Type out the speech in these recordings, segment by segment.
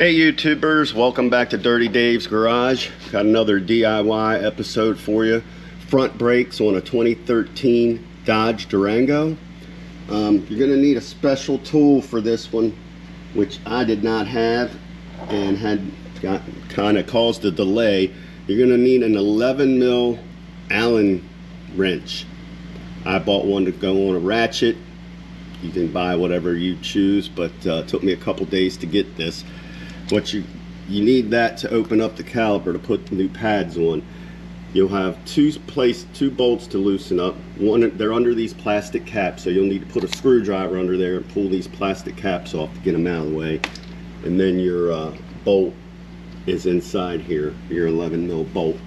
Hey YouTubers, welcome back to Dirty Dave's Garage. Got another DIY episode for you. Front brakes on a 2013 Dodge Durango. You're going to need a special tool for this one, which I did not have and kind of caused a delay. You're going to need an 11 mil Allen wrench. I bought one to go on a ratchet. You can buy whatever you choose, but it took me a couple days to get this. What you need that to open up the caliper to put the new pads on. You'll have two bolts to loosen up. One, they're under these plastic caps, so you'll need to put a screwdriver under there and pull these plastic caps off to get them out of the way. And then your bolt is inside here, your 11 mil bolt.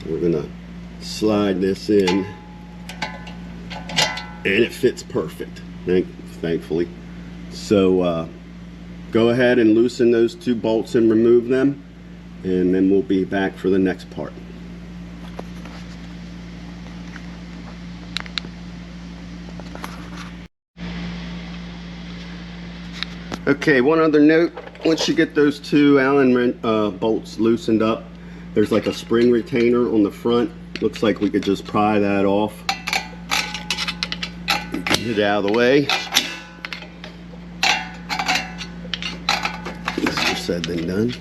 We're gonna slide this in, and it fits perfect, thankfully. So go ahead and loosen those two bolts and remove them, and then we'll be back for the next part. Okay, one other note: once you get those two Allen bolts loosened up, there's like a spring retainer on the front. Looks like we could just pry that off. Get it out of the way. Easier said than done.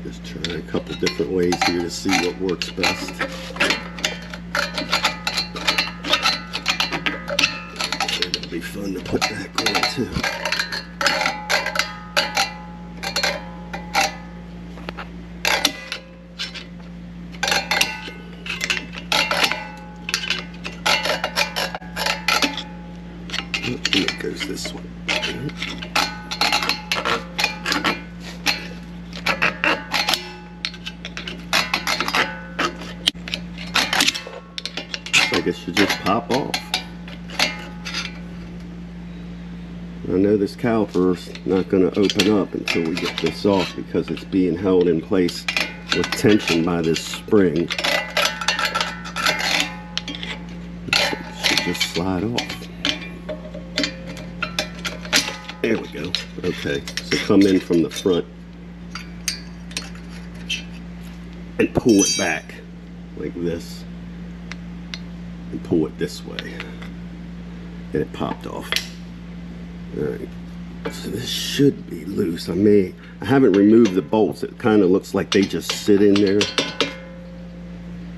Just try a couple different ways here to see what works best. It'll be fun to put that going too. It goes this way. I guess you just pop off. I know this caliper's not going to open up until we get this off because it's being held in place with tension by this spring. It should just slide off. There we go. Okay, so come in from the front and pull it back like this, and pull it this way, and it popped off. Alright, so this should be loose. I haven't removed the bolts. It kind of looks like they just sit in there.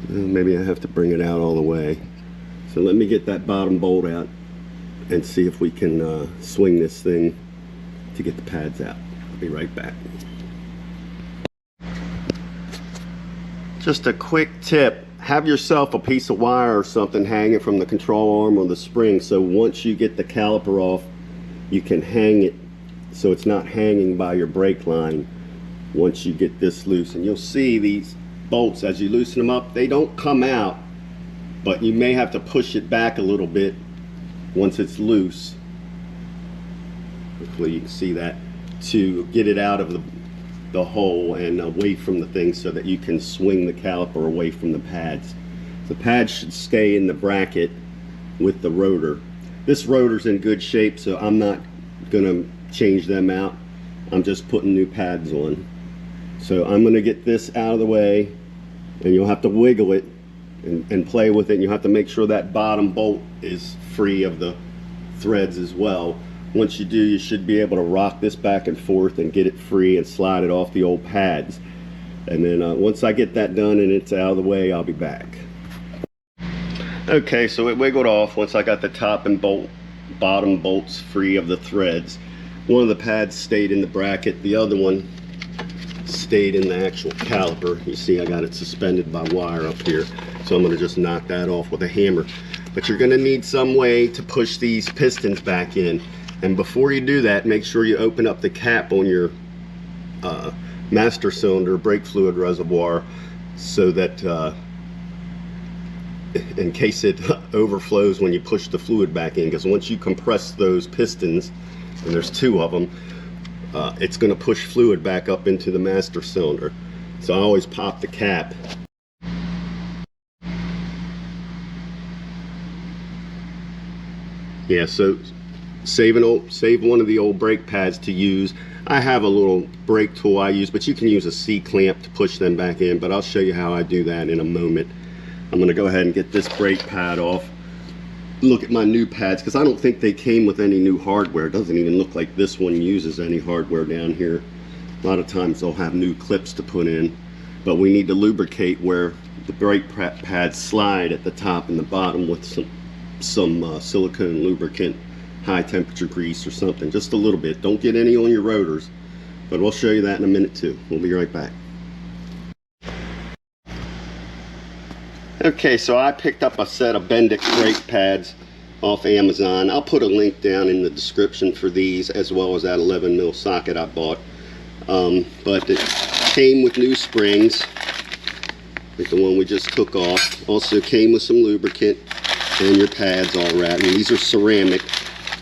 Maybe I have to bring it out all the way. So let me get that bottom bolt out and see if we can swing this thing to get the pads out. I'll be right back. Just a quick tip: have yourself a piece of wire or something hanging from the control arm or the spring, so once you get the caliper off, you can hang it so it's not hanging by your brake line once you get this loose. And you'll see these bolts, as you loosen them up, they don't come out, but you may have to push it back a little bit once it's loose. Hopefully you can see that, to get it out of the hole and away from the thing so that you can swing the caliper away from the pads. The pads should stay in the bracket with the rotor. This rotor's in good shape, so I'm not gonna change them out. I'm just putting new pads on. So I'm gonna get this out of the way, and you'll have to wiggle it and play with it, and you have to make sure that bottom bolt is free of the threads as well. Once you do, you should be able to rock this back and forth and get it free and slide it off the old pads. And then once I get that done and it's out of the way, I'll be back. Okay, so it wiggled off once I got the top and bottom bolts free of the threads. One of the pads stayed in the bracket, the other one stayed in the actual caliper. You see I got it suspended by wire up here, so I'm going to just knock that off with a hammer. But you're going to need some way to push these pistons back in, and before you do that, make sure you open up the cap on your master cylinder brake fluid reservoir, so that in case it overflows when you push the fluid back in, because once you compress those pistons, and there's two of them, it's going to push fluid back up into the master cylinder. So I always pop the cap. Yeah, so save one of the old brake pads to use. I have a little brake tool I use, but you can use a C-clamp to push them back in, but I'll show you how I do that in a moment. I'm going to go ahead and get this brake pad off. Look at my new pads, because I don't think they came with any new hardware. It doesn't even look like this one uses any hardware down here. A lot of times they'll have new clips to put in, but we need to lubricate where the brake pads slide at the top and the bottom with some silicone lubricant, high temperature grease or something, just a little bit. Don't get any on your rotors, but we'll show you that in a minute too. We'll be right back. Okay, so I picked up a set of Bendix brake pads off Amazon. I'll put a link down in the description for these, as well as that 11mm socket I bought. But it came with new springs, like the one we just took off. Also came with some lubricant and your pads all wrapped. And these are ceramic.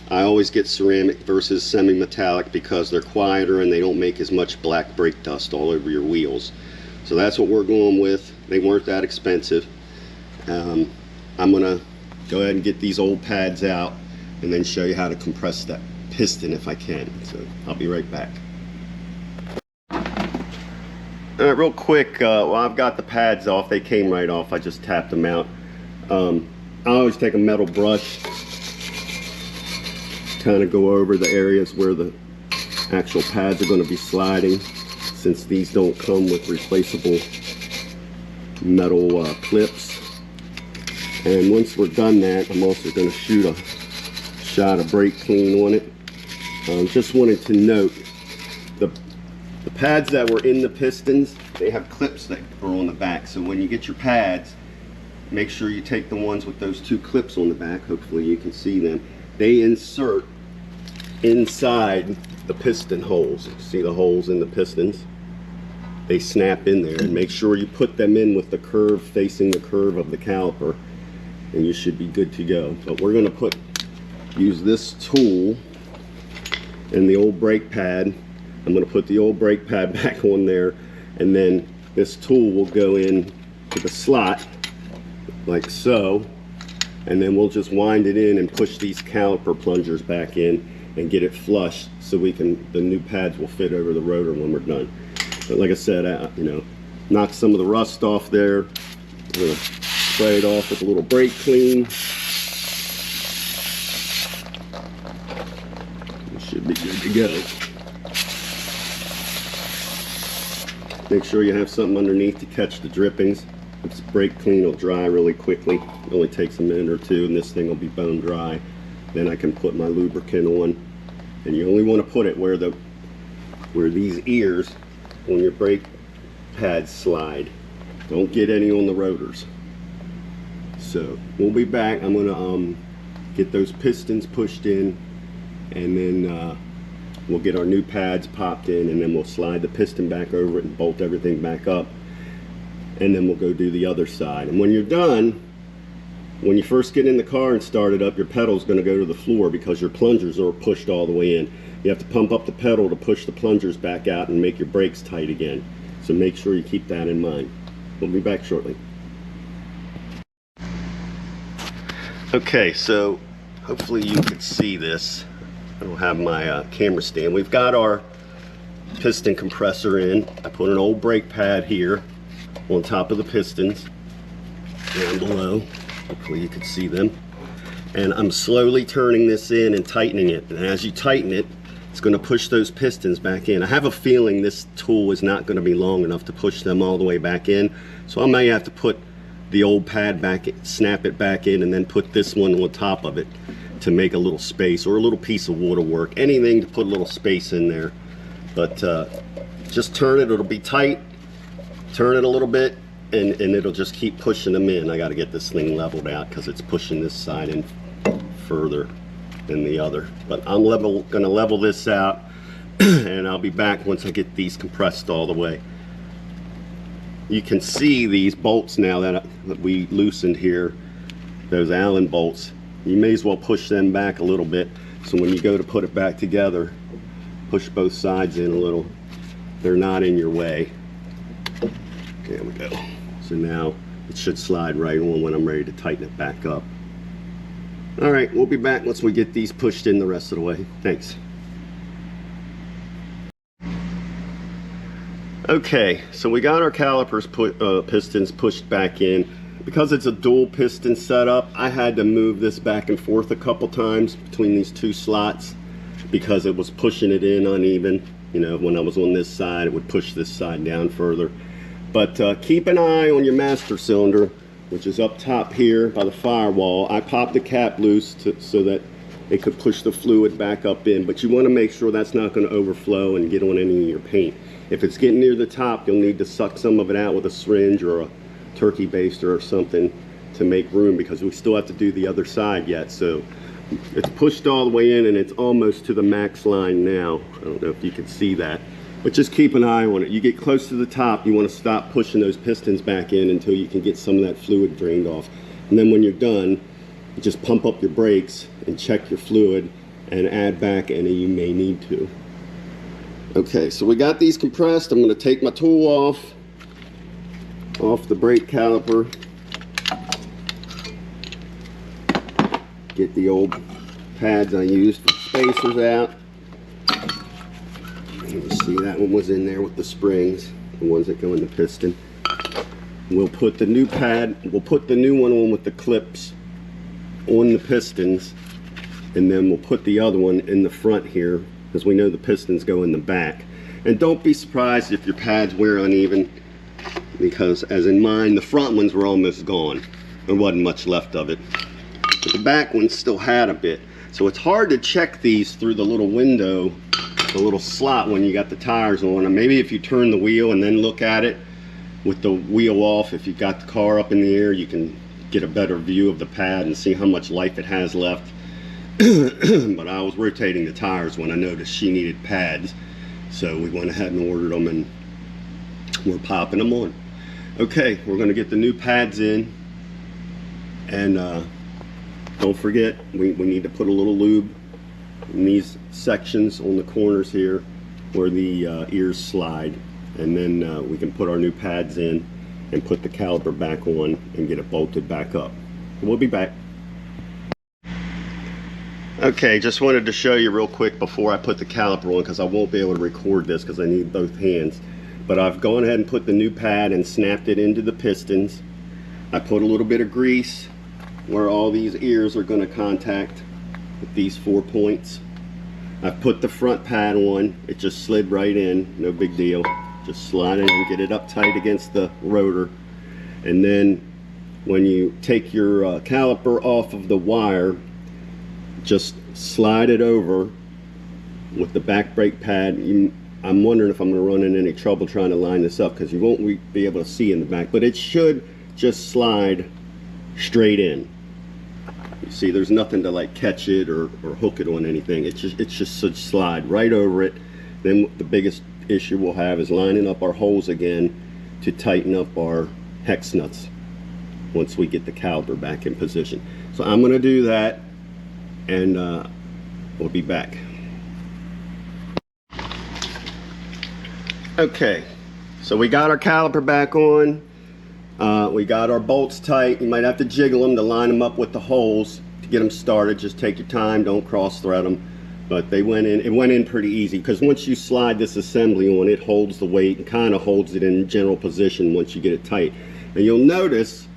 I always get ceramic versus semi-metallic because they're quieter and they don't make as much black brake dust all over your wheels. So that's what we're going with. They weren't that expensive. I'm gonna go ahead and get these old pads out and then show you how to compress that piston if I can. So I'll be right back. Alright, real quick, well, I've got the pads off. They came right off. I just tapped them out. I always take a metal brush, kind of go over the areas where the actual pads are going to be sliding, since these don't come with replaceable metal clips. And once we're done that, I'm also going to shoot a shot of brake clean on it. Just wanted to note, the pads that were in the pistons, they have clips that are on the back. So when you get your pads, make sure you take the ones with those two clips on the back. Hopefully you can see them. They insert inside the piston holes. See the holes in the pistons? They snap in there, and make sure you put them in with the curve facing the curve of the caliper, and you should be good to go. But we're going to use this tool and the old brake pad. I'm going to put the old brake pad back on there, and then this tool will go in to the slot like so, and then we'll just wind it in and push these caliper plungers back in and get it flush so the new pads will fit over the rotor when we're done. But like I said, knock some of the rust off there. We're going to spray it off with a little brake clean. We should be good to go. Make sure you have something underneath to catch the drippings. This brake clean will dry really quickly. It only takes a minute or two, and this thing will be bone dry. Then I can put my lubricant on, and you only want to put it where these ears on your brake pads slide. Don't get any on the rotors. So we'll be back. I'm gonna get those pistons pushed in, and then we'll get our new pads popped in, and then we'll slide the piston back over it and bolt everything back up, and then we'll go do the other side. And when you're done, when you first get in the car and start it up, your pedal's going to go to the floor because your plungers are pushed all the way in. You have to pump up the pedal to push the plungers back out and make your brakes tight again. So make sure you keep that in mind. We'll be back shortly. Okay, so hopefully you can see this. I don't have my camera stand. We've got our piston compressor in. I put an old brake pad here on top of the pistons down below. Hopefully you can see them. And I'm slowly turning this in and tightening it. And as you tighten it, it's going to push those pistons back in. I have a feeling this tool is not going to be long enough to push them all the way back in. So I may have to put the old pad back, snap it back in, and then put this one on top of it to make a little space, or a little piece of waterwork. Anything to put a little space in there. But just turn it, it'll be tight. Turn it a little bit, and it'll just keep pushing them in. I got to get this thing leveled out because it's pushing this side in further than the other. But I'm going to level this out, and I'll be back once I get these compressed all the way. You can see these bolts now that we loosened here, those Allen bolts. You may as well push them back a little bit, so when you go to put it back together, push both sides in a little. They're not in your way. There we go. So now it should slide right on when I'm ready to tighten it back up. All right, we'll be back once we get these pushed in the rest of the way. Thanks. Okay, so we got our calipers pistons pushed back in. Because it's a dual piston setup, I had to move this back and forth a couple times between these two slots because it was pushing it in uneven. You know, when I was on this side, it would push this side down further. But keep an eye on your master cylinder, which is up top here by the firewall. I popped the cap loose so that it could push the fluid back up in, but you want to make sure that's not going to overflow and get on any of your paint. If it's getting near the top, you'll need to suck some of it out with a syringe or a turkey baster or something to make room, because we still have to do the other side yet. So it's pushed all the way in and it's almost to the max line now. I don't know if you can see that, but just keep an eye on it. You get close to the top, you want to stop pushing those pistons back in until you can get some of that fluid drained off. And then when you're done, you just pump up your brakes and check your fluid and add back any you may need to. Okay, so we got these compressed. I'm going to take my tool off the brake caliper, get the old pads I used for spacers out. You see that one was in there with the springs, the ones that go in the piston. We'll put the new pad, we'll put the new one on with the clips on the pistons, and then we'll put the other one in the front here, because we know the pistons go in the back. And don't be surprised if your pads wear uneven, because as in mine, the front ones were almost gone. There wasn't much left of it. But the back ones still had a bit. So it's hard to check these through the little window, the little slot when you got the tires on. And maybe if you turn the wheel and then look at it with the wheel off, if you've got the car up in the air, you can get a better view of the pad and see how much life it has left. But I was rotating the tires when I noticed she needed pads. So we went ahead and ordered them, and we're popping them on. Okay, we're going to get the new pads in, and don't forget we need to put a little lube in these sections on the corners here where the ears slide, and then we can put our new pads in and put the caliper back on and get it bolted back up. We'll be back. Okay, just wanted to show you real quick before I put the caliper on, because I won't be able to record this because I need both hands. But I've gone ahead and put the new pad and snapped it into the pistons. I put a little bit of grease where all these ears are going to contact with these 4 points. I've put the front pad on. It just slid right in, no big deal. Just slide it and get it up tight against the rotor. And then when you take your caliper off of the wire, just slide it over with the back brake pad. I'm wondering if I'm going to run into any trouble trying to line this up, because you won't be able to see in the back, but it should just slide straight in. You see, there's nothing to like catch it or hook it on anything. It just should slide right over it. Then the biggest issue we'll have is lining up our holes again to tighten up our hex nuts once we get the caliper back in position. So I'm going to do that, and we'll be back. Okay, so we got our caliper back on. We got our bolts tight. You might have to jiggle them to line them up with the holes to get them started. Just take your time, don't cross thread them. But they went in, it went in pretty easy, because once you slide this assembly on, it holds the weight and kind of holds it in general position once you get it tight. And you'll notice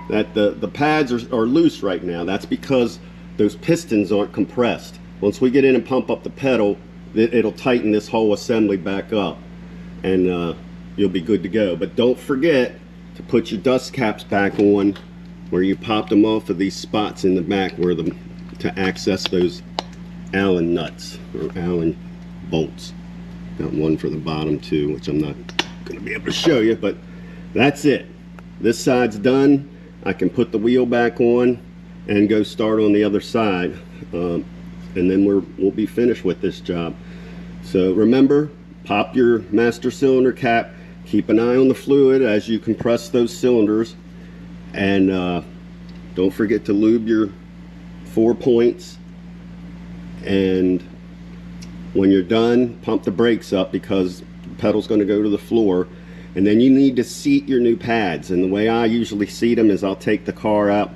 that the pads are loose right now. That's because those pistons aren't compressed. Once we get in and pump up the pedal, it'll tighten this whole assembly back up, and you'll be good to go. But don't forget to put your dust caps back on where you popped them off of these spots in the back where to access those Allen nuts or Allen bolts. Got one for the bottom too, which I'm not going to be able to show you, but that's it. This side's done. I can put the wheel back on and go start on the other side, and then we'll be finished with this job. So remember, pop your master cylinder cap, keep an eye on the fluid as you compress those cylinders, and don't forget to lube your 4 points. And when you're done, pump the brakes up, because the pedal's going to go to the floor. And then you need to seat your new pads, and the way I usually seat them is I'll take the car out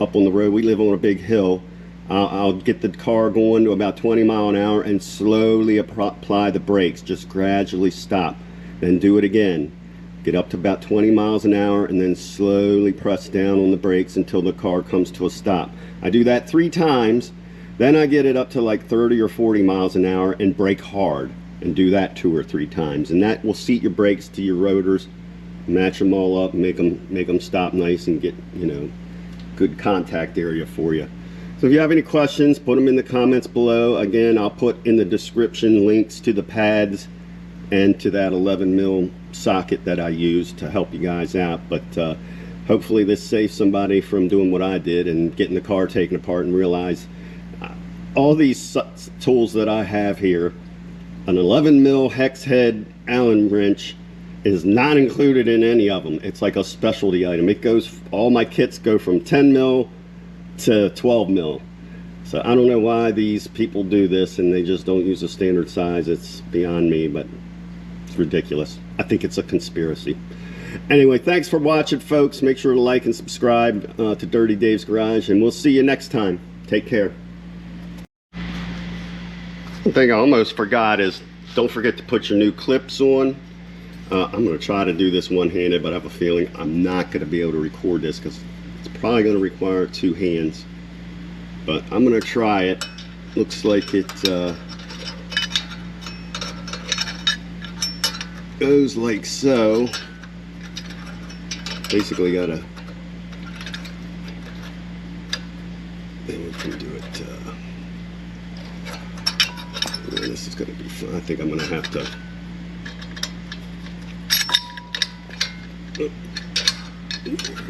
up on the road. We live on a big hill, I'll get the car going to about 20 miles an hour and slowly apply the brakes, just gradually stop. Then do it again. Get up to about 20 miles an hour and then slowly press down on the brakes until the car comes to a stop. I do that 3 times, then I get it up to like 30 or 40 miles an hour and brake hard, and do that 2 or 3 times, and that will seat your brakes to your rotors, match them all up, make them stop nice and get, you know, good contact area for you. So if you have any questions, put them in the comments below. Again, I'll put in the description links to the pads and to that 11mm socket that I use to help you guys out. But hopefully this saves somebody from doing what I did and getting the car taken apart and realize all these tools that I have here, an 11mm hex head Allen wrench is not included in any of them. It's like a specialty item. It goes, all my kits go from 10mm to 12mm. So I don't know why these people do this and they just don't use a standard size. It's beyond me, but it's ridiculous. I think it's a conspiracy. Anyway, thanks for watching, folks. Make sure to like and subscribe to Dirty Dave's Garage, and we'll see you next time. Take care. One thing I almost forgot is, don't forget to put your new clips on. I'm going to try to do this one-handed, but I have a feeling I'm not going to be able to record this because it's probably going to require 2 hands. But I'm going to try it. Looks like it goes like so. Basically got to, then we can do it. Yeah, this is going to be fun. I think I'm going to have to.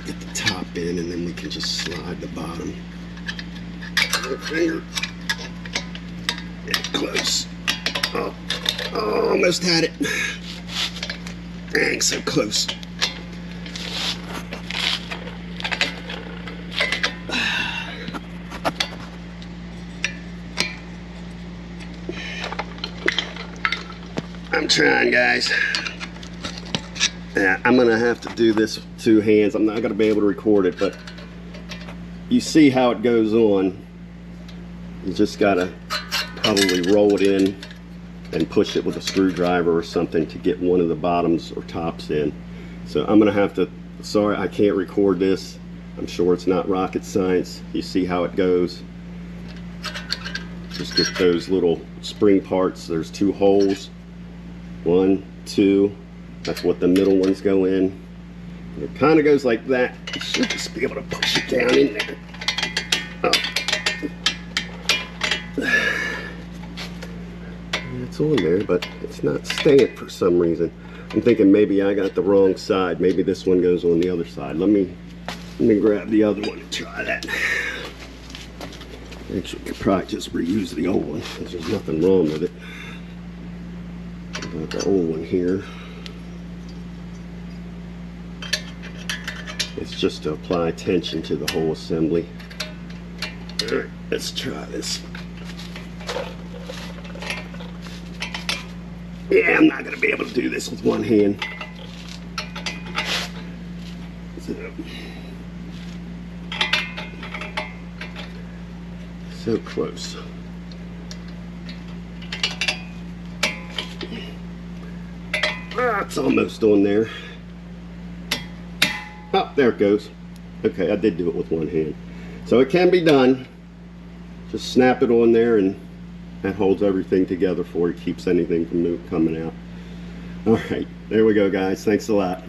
Get the top in, and then we can just slide the bottom. Finger. Get close. Oh, almost had it. Dang, so close. I'm trying, guys. Yeah, I'm gonna have to do this with 2 hands. I'm not gonna be able to record it, but you see how it goes on. You just gotta probably roll it in and push it with a screwdriver or something to get one of the bottoms or tops in. So I'm gonna have to, sorry I can't record this. I'm sure it's not rocket science. You see how it goes. Just get those little spring parts. There's 2 holes. 1, 2. That's what the middle ones go in. It kind of goes like that. You should just be able to push it down in there. Oh. It's on there, but it's not staying for some reason. I'm thinking maybe I got the wrong side. Maybe this one goes on the other side. Let me grab the other one and try that. Actually, could probably just reuse the old one because there's nothing wrong with it. Got the old one here. It's just to apply tension to the whole assembly. Alright, let's try this. Yeah, I'm not going to be able to do this with 1 hand. So close. It's almost on there. Oh, there it goes. Okay, I did do it with 1 hand. So it can be done. Just snap it on there and that holds everything together for you, keeps anything from coming out. Alright, there we go, guys. Thanks a lot.